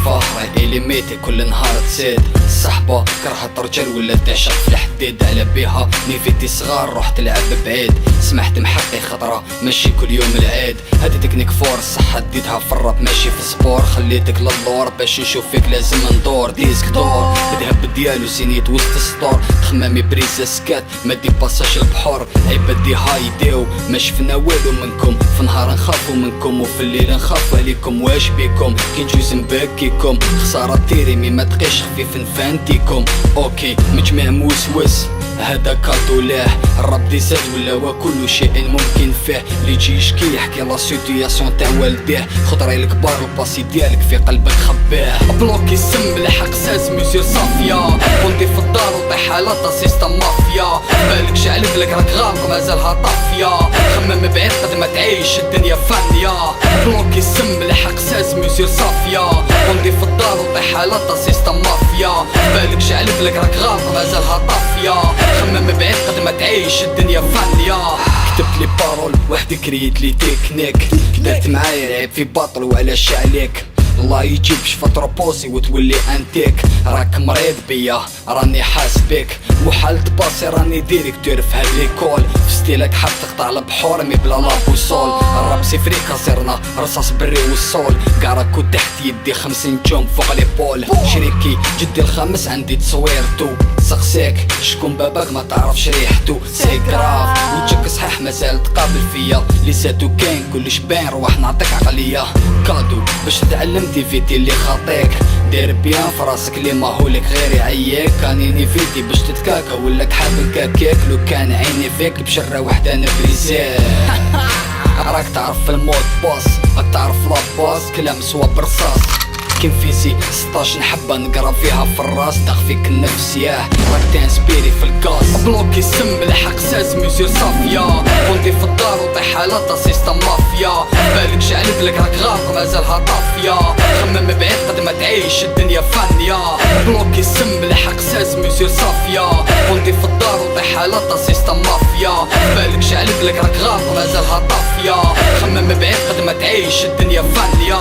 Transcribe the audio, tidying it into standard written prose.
ضعيفة راهي إليميتي كل نهار تزيد. الصحبة كرهت رجال ولا تعشق في الحديد، على بيها نيفيتي صغار روح تلعب بعيد. سمحت محقي خطرة ماشي كل يوم العيد، هادي تكنيك فور الصحة ديتها في الراب ماشي في سبور. خليتك للدور باش نشوف فيك لازم ندور ديسك دور. الذهب ديالو سينيت وسط السطور، تخمامي بريزا سكات ما دي باساج البحور. عباد دي هايديو ما شفنا والو منكم، في نهار نخافو منكم وفي الليل نخافو عليكم. واش بيكم كي نجوز نبكيكم، خسارة تيريمي ما تقيش خفيف نفانتيكم. اوكي مجمع موسوس هذا كادو لاه، الراب دي زاد ولا وكل شيء ممكن فيه. اللي يجي يشكي يحكي لا سيتياسيون تاع والديه، خطري الكبار الباسي ديالك في قلبك خبيه. بلوكي السم بالحق ساز ميسير صافيه، كنتي في الدار وطيح على سيستم مافيا. بالك شعلت لك راك غامق مازالها طافيه، خمم بعيد قد ما تعيش الدنيا فانيه. بلوكي السم بالحق ساز ميسير صافيه، كنتي في الدار وطيح على سيستم مافيا. بالك شعلت لك راك غامق مازالها طافيه، خمم بعيد قد ما تعيش الدنيا فانيه. كتبت لي بارول وحدي كريت لي تكنيك، درت معايا لعب في باطل وعلاش عليك. الله يجيب شفا تروبوسي وتولي انتيك. راك مريض بيا راني حاس بيك، وحالت باسي راني ديريكتور في هاد ليكول. في ستيلك حاب تقطع البحور مي بلا لابوسول. الراب سيفريكا صرنا رصاص بري والصول، كاع راكو تحت يدي 50 نجوم فوق ليبول. شريكي جدي الخامس عندي تصويرتو، سقسيك شكون باباك ما تعرفش ريحتو. سي كراف وجهك صحيح مازال تقابل فيا، لساتو كاين كلش باين روح نعطيك عقلية. كادو باش تتعلم ديفيتي اللي خاطيك، دير بيان فراسك اللي ماهولك غير يعيك. كاني نيفيتي باش تتكاكا ولا حاب نكاكيك، لو كان عيني فيك بشرة وحدة نبريزيك. راك تعرف في المود بوس، راك تعرف لاباس كلام سوا برصاص. كيم فيسي 16 نحبها نقرا فيها في الراس، تخفيك النفس ياه راك تنسبيري في الكاس. بلوكي السم بالحق ساز ميسير صافية، كنتي في الدار وطيح على سيستم مافيا. بالك شعلت لك راك غامق مازالها طافية، خمم بعيد قد ما تعيش الدنيا فانية. بلوكي السم بالحق ساز ميسير صافية، كنتي في الدار وطيح على سيستم مافيا. بالك شعلت لك راك غامق مازالها طافية، خمم بعيد قد ما تعيش الدنيا فانية.